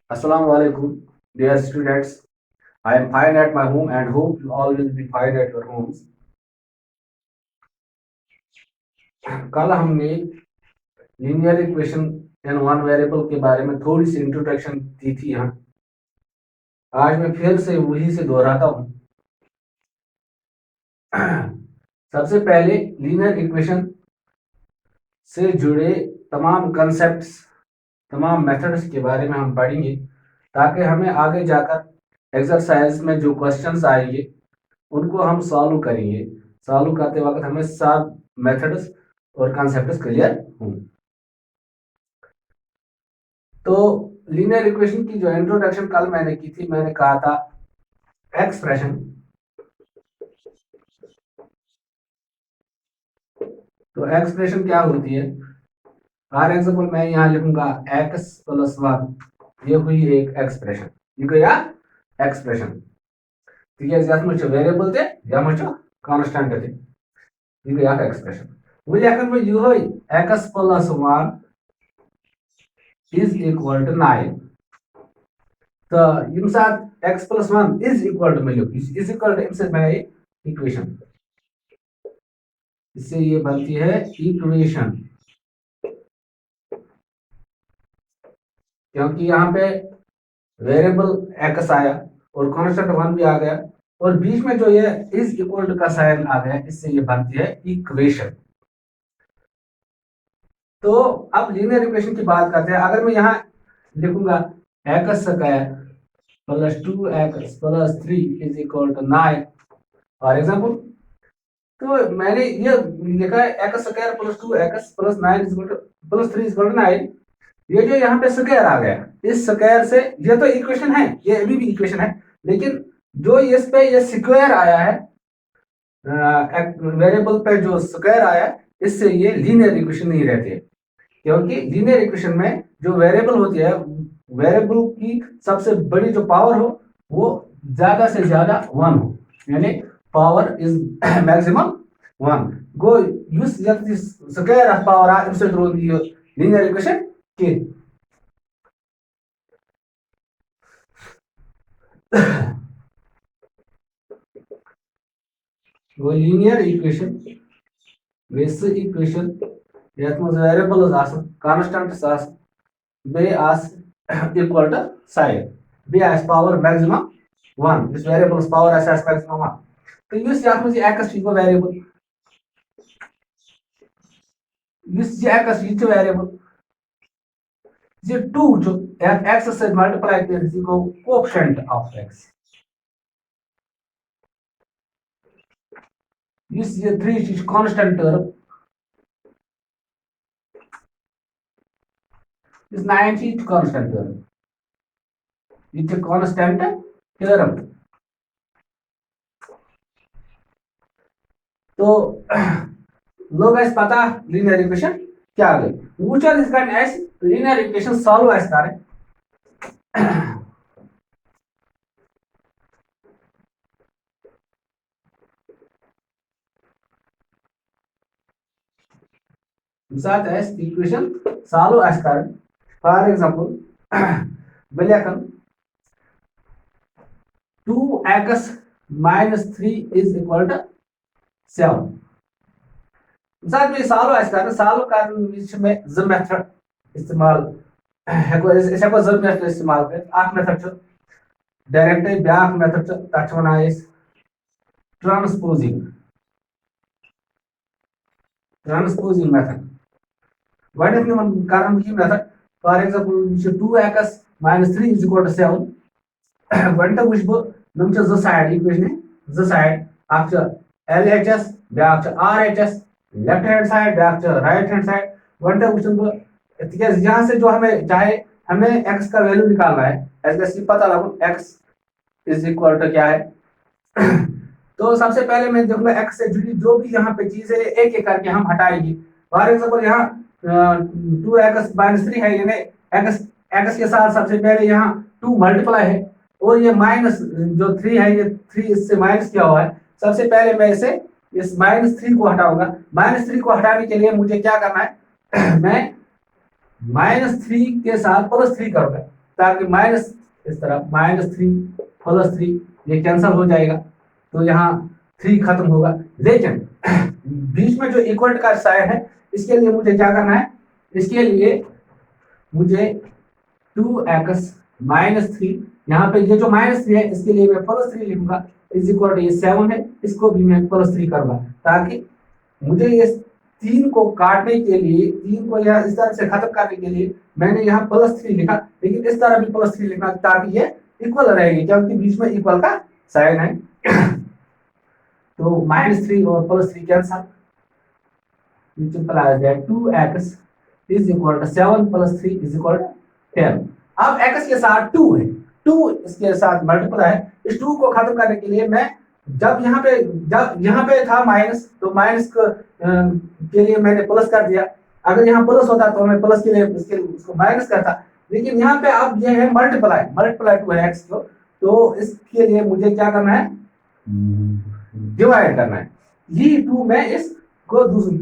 Assalamu alaikum, dear students. I am fine at my home and hope you all will be fine at your homes. कल हमने linear equation in one variable के बारे में थोड़ी सी introduction दी थी यहाँ। आज मैं फिर से वही से दोहराता हूँ। सबसे पहले लीनियर इक्वेशन से जुड़े तमाम कंसेप्ट्स, तमाम मेथड्स के बारे में हम पढ़ेंगे ताकि हमें आगे जाकर एक्सरसाइज में जो क्वेश्चंस आएंगे उनको हम सॉल्व करेंगे। सॉल्व करते वक्त हमें सब मेथड्स और कॉन्सेप्ट्स क्लियर हों। तो लीनियर इक्वेशन की जो इंट्रोडक्शन कल मैंने की थी, मैंने कहा था एक्सप्रेशन। तो एक्सप्रेशन क्या होती है? फॉर एग्जाम्पल मैं यहाँ लिखूंगा x + 1, ये हुई एक एक्सप्रेशन, ये गया एक्सप्रेशन। तिकेज यथ मज वेरिएबल ते यह मज कांस्टेंट ते, ये गया एक्सप्रेशन। वही अगर मैं यह x + 1 is equal to 9, तो यम साथ x + 1 is equal to में लिखूं, is equal to इनसे मैं इक्वेशन, इससे ये बनती है इक्वेशन, क्योंकि यहाँ पे वेरिएबल x आया और कांस्टेंट 1 भी आ गया और बीच में जो ये इज इक्वल टू का साइन आ गया, इससे ये बनती है इक्वेशन। तो अब लीनियर इक्वेशन की बात करते हैं। अगर मैं यहाँ लिखूंगा x² + 2x + 3 is equal to 9 for example, तो मैंने ये लिखा है x² + 2x + 9 + 3 is equal to 9। ये जो यहाँ पे स्क्वायर आ गया, इस स्क्वायर से ये तो इक्वेशन है, ये अभी भी इक्वेशन है, लेकिन जो इस पे ये स्क्वायर आया है, वेरिएबल पे जो स्क्वायर आया, इससे ये लीनियर इक्वेशन नहीं रहती है। क्योंकि लीनियर इक्वेशन में जो वेरिएबल होती है, वेरिएबल की सबसे बड़ी जो पावर हो वो ज्यादा से ज्यादा 1 हो, यानी power is maximum 1 go use square of power आ इनसे लीनियर इक्वेशन के वो लीनियर इक्वेशन वैसे इक्वेशन यथ मज वेरिएबल्स आसन, कांस्टेंट्स आसन, बे आस इक्वल टू साइन, बे आस पावर मैक्सिमम 1, इस वेरिएबल्स पावर आस मैक्सिमम 1। तो युस यथ मज x गो वेरिएबल, युस x ये वेरिएबल, ये 2 जो x से मल्टीप्लाई कर गो कोएफिशिएंट ऑफ x, युस ये 3 चीज कांस्टेंट टर्म, इस 9 चीज कांस्टेंट टर्म, ये कांस्टेंट टर्म। तो लोग ऐसे पता लीनियर इक्वेशन क्या गई वुचर इस कारण ऐसे लीनियर इक्वेशन सॉल्व ऐसे करें। साथ ऐसे इक्वेशन सॉल्व ऐसे करें। फॉर एग्जांपल बलियाकन 2x - 3 is equal to 7। साथ में सॉल्व करने में ज मेथड इस्तेमाल हेको ज मेथड इस्तेमाल कर। अख मेथड डायरेक्ट, ब्याक मेथड तथ वन ट्रांसपोजिंग मेथड। गडक कर method for example 2x - 3 is equal to 7 गड वो नम ज साइड इक्वेशन, ज साइड अख LHS back RHS left hand side, back right hand side. गड वो यहाँ से जो हमें चाहे हमें x का वैल्यू निकालना है, ऐसे पता लगो x इज इक्वल टू क्या है। तो सबसे पहले मैं देखूंगा x से जुड़ी जो भी यहाँ पे चीज है एक एक करके हम हटाएंगे। फॉर एग्जाम्पल यहाँ 2x - 3 है, यानी x के साथ सबसे पहले यहाँ 2 मल्टीप्लाई है और ये माइनस जो 3 है, ये 3 इससे माइनस किया हुआ है। सबसे पहले मैं इसे इस -3 को हटाऊंगा। -3 को हटाने के लिए मुझे क्या करना है, मैं -3 के साथ +3 करूंगा। ताकि माइनस इस तरफ -3 + 3 ये कैंसिल हो जाएगा, तो यहाँ 3 खत्म होगा। लेकिन बीच में जो इक्वल का साइन है, इसके लिए मुझे क्या करना है, इसके लिए मुझे 2x -3, यहाँ पे ये जो -3 है इसके लिए मैं +3 लिखूंगा, इज इक्वल टू ये 7 है, इसको भी मैं +3 करूंगा, ताकि मुझे ये 3 को काटने के लिए, 3 को यहाँ इस तरह से खत्म करने के लिए मैंने यहाँ +3 लिखा, लेकिन इस तरह भी +3 लिखना ताकि ये इक्वल रहेगी, क्योंकि बीच में इक्वल का साइन है। तो -3 और +3 cancel, which implies that 2x is equal to 7 + 3 is equal to 10। अब x के साथ 2 है, 2 इसके साथ मल्टीप्लाई है, इस 2 को खत्म करने के लिए मैं जब यहाँ पे था माइनस, तो माइनस के लिए मैंने प्लस कर दिया, अगर यहाँ प्लस होता तो मैं प्लस के लिए उसको माइनस करता, लेकिन यहाँ पे अब ये है मल्टीप्लाई 2 है x को, तो इसके लिए मुझे क्या करना है, डिवाइड करना है। ये 2 में इसको दूसरी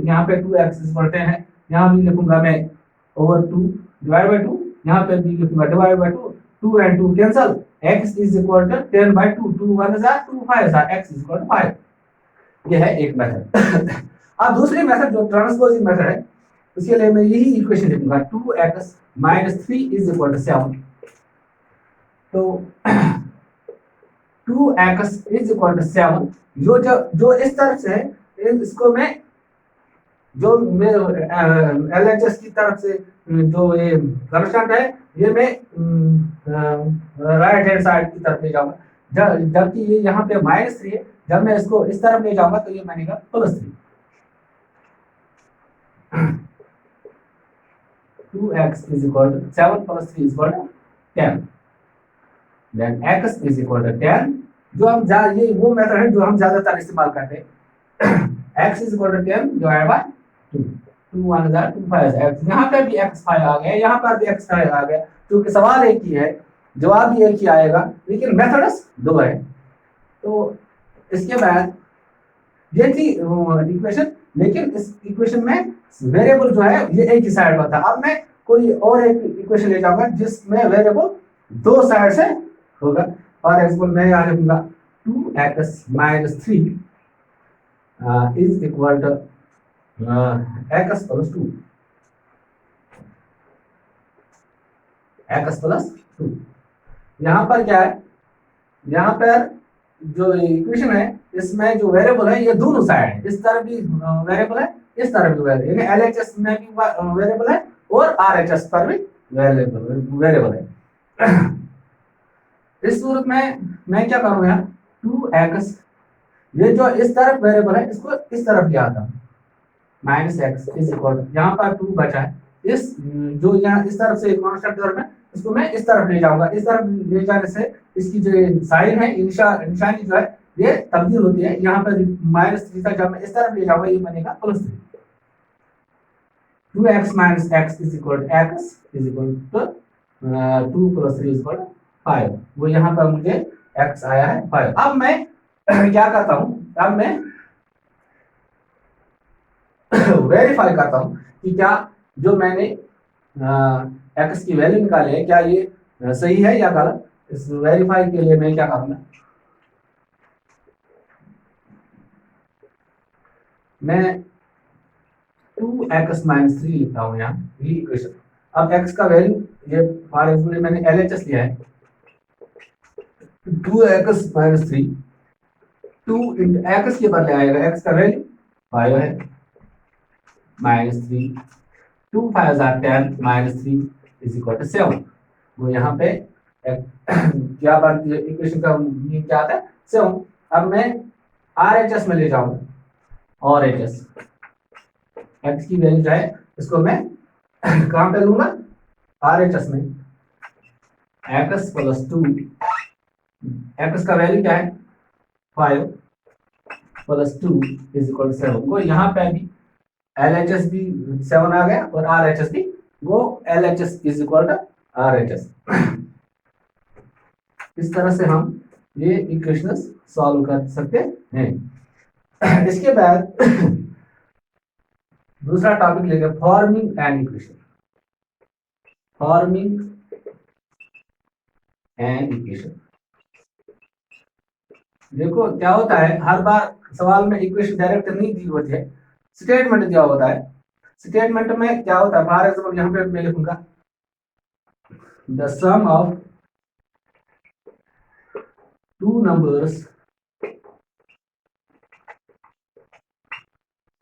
यहाँ पे 2x बढ़ते हैं, यहाँ भी लिखूंगा मैं ओवर 2 डिवाइड बाय 2, यहाँ पे भी लिखूंगा divide by 2, 2 and 2 cancel, x is equal to 10/2, 2 1 is 2 5 is x is equal to 5। ये है एक मेथड। अब दूसरी मेथड जो ट्रांसपोजिंग मेथड है, उसके लिए मैं यही इक्वेशन लिखूंगा, 2x - 3 is equal to 7। तो 2x is equal to 7, जो इस तरफ से है, इसको मैं जो LHS की तरफ से जो ये कांस्टेंट है, ये मैं राइट हैंड साइड की तरफ ले जाऊंगा, जबकि ये यहाँ पे -3 है, जब मैं इसको इस तरफ ले जाऊंगा तो ये बनेगा +3। 2x is equal to 7 + 3 is equal to 10, then x is equal to 10, जो हम ये वो मेथड है जो हम ज्यादातर इस्तेमाल करते हैं। x is equal to 10 divided by 2, 2 1 is 2 5 is x, यहाँ पे भी x5 आ गया, यहाँ पर भी x5 आ गया, क्योंकि सवाल एक ही है, जवाब भी एक ही आएगा, लेकिन मेथड्स दो है। तो इसके बाद ये थी इक्वेशन, लेकिन इस इक्वेशन में वेरिएबल जो है ये एक ही साइड पर था। अब मैं कोई और एक इक्वेशन ले जाऊंगा जिसमें वेरिएबल दो साइड से होगा। फॉर एग्जांपल मैं यहाँ लिखूंगा 2x - 3 is equal to x + 2, x + 2। यहाँ पर क्या है, यहाँ पर जो इक्वेशन है इसमें जो वेरिएबल है ये दोनों साइड है, इस तरफ भी वेरिएबल है, इस तरफ भी वेरिएबल, यानी LHS में भी वेरिएबल है और RHS पर भी वेरिएबल है। इस सूरत में मैं क्या करूंगा, 2x, ये जो इस तरफ वेरिएबल है इसको इस तरफ ले आता हूँ, -x इज इक्वल टू, यहाँ पर 2 बचा है, इस जो यहाँ इस तरफ से कांस्टेंट टर्म है इसको मैं इस तरफ ले जाऊंगा, इस तरफ ले जाने से इसकी जो साइन है, निशानी जो है ये तब्दील होती है, यहाँ पर -3 था, जब मैं इस तरफ ले जाऊंगा ये बनेगा +3। 2x - x is equal to x is equal to 2 + 3 is equal to 5, वो यहाँ पर मुझे x आया है 5। अब मैं क्या करता हूँ, अब मैं वेरीफाई करता हूँ कि क्या जो मैंने x की वैल्यू निकाली है क्या ये सही है या गलत। इस वेरीफाई के लिए मैं क्या करूंगा, मैं 2x - 3 लिखता हूँ यहाँ, ये इक्वेशन। अब x का वैल्यू, ये फॉर एग्जांपल मैंने LHS लिया है, 2x - 3, 2 × x के बदले आएगा, x का वैल्यू 5 है, -3, 2 5 are 10, -3 इज इक्वल टू 7। वो यहाँ पे क्या बात, इक्वेशन का मीन क्या आता है, 7। अब मैं RHS में ले जाऊंगा, और RHS x की वैल्यू जो है इसको मैं कहाँ पे लूंगा, RHS में, x + 2, x का वैल्यू क्या है 5 + 2 इज इक्वल टू 7। वो यहाँ पे भी LHS भी 7 आ गया और RHS भी, वो LHS is equal to RHS। इस तरह से हम ये इक्वेशंस सॉल्व कर सकते हैं। इसके बाद दूसरा टॉपिक लेंगे, forming an equation. Forming an equation. देखो क्या होता है, हर बार सवाल में इक्वेशन डायरेक्ट नहीं दी होती है, स्टेटमेंट दिया होता है। स्टेटमेंट में क्या होता है, फॉर एग्जाम्पल यहाँ पे मैं लिखूंगा the sum of two numbers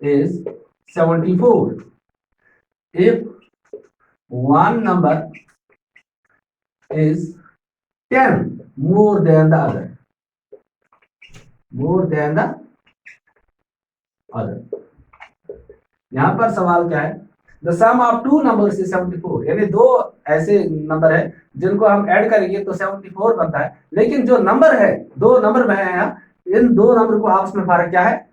is 74 if one number is 10 more than the other, more than the other। यहां पर सवाल क्या है, the sum of two numbers is 74, यानी दो ऐसे नंबर है जिनको हम ऐड करेंगे तो 74 बनता है, लेकिन जो नंबर है, दो नंबर में है, इन दो नंबर को आपस में फर्क क्या है,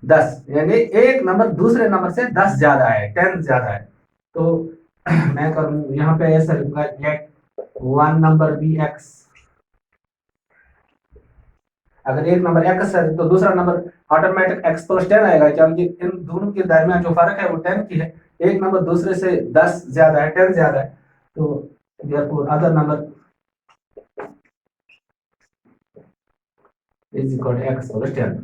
10, यानी एक नंबर दूसरे नंबर से 10 ज्यादा है, 10 ज्यादा है। तो मैं करूं यहाँ पे ऐसा लिखूंगा, let one number be x. अगर एक नंबर एक्स है तो दूसरा नंबर ऑटोमेटिक एक्स प्लस 10 आएगा, क्योंकि इन दोनों के दरमियान जो फर्क है वो 10 की है, एक नंबर दूसरे से 10 ज्यादा है, 10 ज्यादा है, तो therefore other number is equal to x plus 10।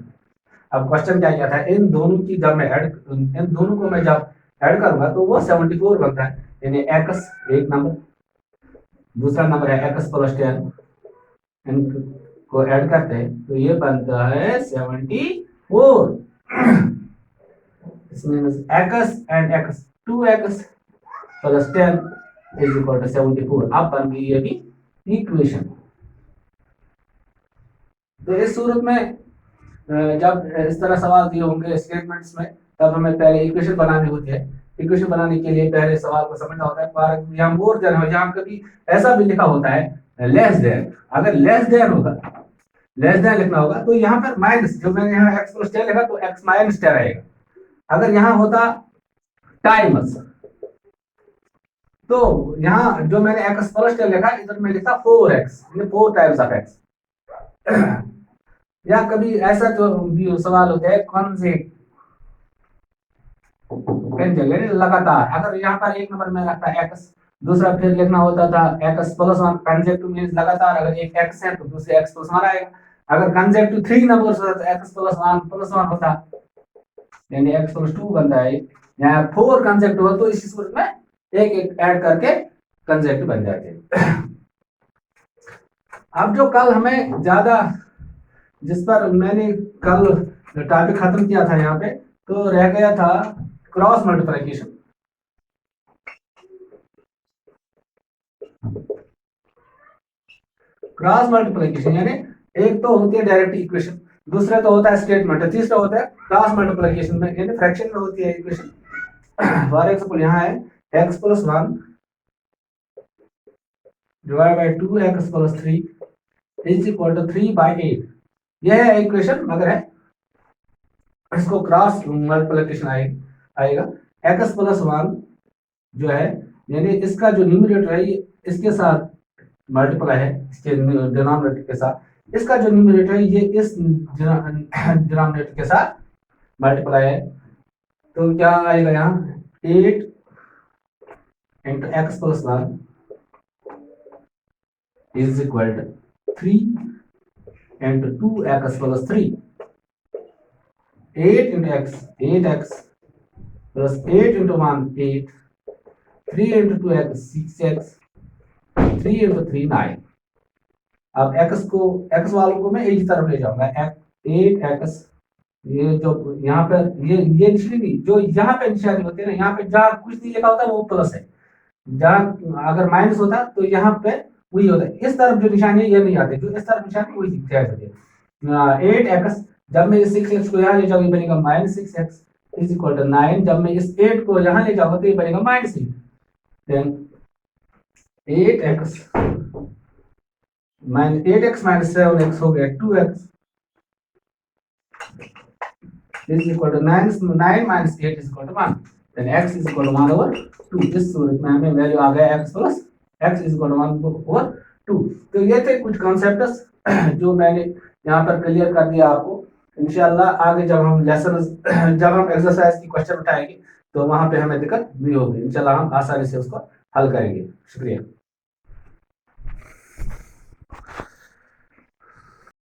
अब क्वेश्चन क्या था, इन दोनों की जब मैं इन दोनों को मैं जब ऐड करूंगा तो वो 74 बनता है, यानी एक्स एक नंबर, दूसरा नंबर है एक्स प्लस 10, इनको ऐड करते हैं तो ये बनता है 74। इसमें x and x, 2x plus 10 is equal to 74। अब बन गई ये भी इक्वेशन। तो इस सूरत में जब इस तरह सवाल दिए होंगे स्टेटमेंट्स में, तब हमें पहले इक्वेशन बनानी होती है। इक्वेशन बनाने के लिए पहले सवाल को समझना होता है। पर यहाँ मोर देन हो, यहाँ कभी ऐसा भी लिखा होता है लेस देन, अगर लेस देन होगा, लेस देन लिखना होगा तो यहाँ पर माइनस, जो मैंने यहाँ एक्स प्लस 10 लिखा तो एक्स माइनस 10 आएगा। अगर यहाँ होता टाइम्स, तो यहाँ जो मैंने एक्स प्लस 10 लिखा, इधर में लिखा 4x, 4 टाइम्स ऑफ एक्स। या कभी ऐसा जो भी सवाल होता है लगातार, अगर यहाँ पर एक नंबर में रखता है एक्स, दूसरा फिर लिखना होता था एक्स प्लस 1, कंसेक्टिव मींस लगातार, अगर एक एक्स है तो दूसरे एक्स प्लस 1 आएगा। अगर कंसेक्टिव 3 नंबर्स होता तो एक्स प्लस 1 होता, यानी एक्स प्लस 2 बनता है। यहाँ 4 कंसेक्टिव हो तो इसी सूरत में एक एक ऐड करके कंसेक्टिव बन जाते हैं। अब जो कल हमें ज्यादा, जिस पर मैंने कल टॉपिक खत्म किया था यहाँ पे, तो रह गया था क्रॉस मल्टीप्लिकेशन। क्रॉस मल्टीप्लिकेशन यानी एक तो होती है डायरेक्ट इक्वेशन, दूसरा तो होता है स्टेटमेंट, तीसरा होता है क्रॉस मल्टीप्लिकेशन में, यानी फ्रैक्शन में होती है इक्वेशन। फॉर एग्जांपल यहाँ है x plus 1 divide by 2x plus 3 is equal to 3/8। यह है इक्वेशन, मगर है इसको क्रॉस मल्टीप्लिकेशन आएगा। x प्लस 1 जो है, यानी इसका जो न्यूमरेटर है ये इसके साथ मल्टीप्लाई है, इसके डिनोमिनेटर के साथ, इसका जो न्यूमरेटर है ये इस डिनोमिनेटर के साथ मल्टीप्लाई है। तो क्या आएगा यहाँ 8 into x plus 1 is equal to 3 into 2x plus 3। 8 into x 8x plus 8 into 1 8, 3 into 2x 6x, 3 into 3 9। अब x को, x वालों को मैं एक ही तरफ ले जाऊंगा, 8x, ये जो यहाँ पर ये निशानी, जो यहाँ पे निशानी होती है ना, यहाँ पे जहाँ कुछ नहीं लिखा होता वो प्लस है, जहाँ अगर माइनस होता तो यहाँ पे वही होता है। इस तरफ जो निशानी है ये नहीं आती, जो इस तरफ निशानी वही दिखती है। 8x, जब मैं इस 6x को यहाँ ले जाऊँ ये बनेगा -6x इज इक्वल टू 9। जब मैं इस 8 को यहाँ ले जाऊंगा तो ये बनेगा -8। देन 8x माइनस 7x हो गया 2x is equal to 9 minus 8 is equal to 1. Then x is equal to 1 over 2. इस सूरत में हमें वैल्यू आ गया x plus x is equal to 1 over 2। तो ये थे कुछ कॉन्सेप्ट्स जो मैंने यहाँ पर क्लियर कर दिया आपको। इंशाल्लाह आगे जब हम एक्सरसाइज की क्वेश्चन उठाएंगे तो वहां पे हमें दिक्कत नहीं होगी, इंशाल्लाह हम आसानी से उसको हल करेंगे। शुक्रिया।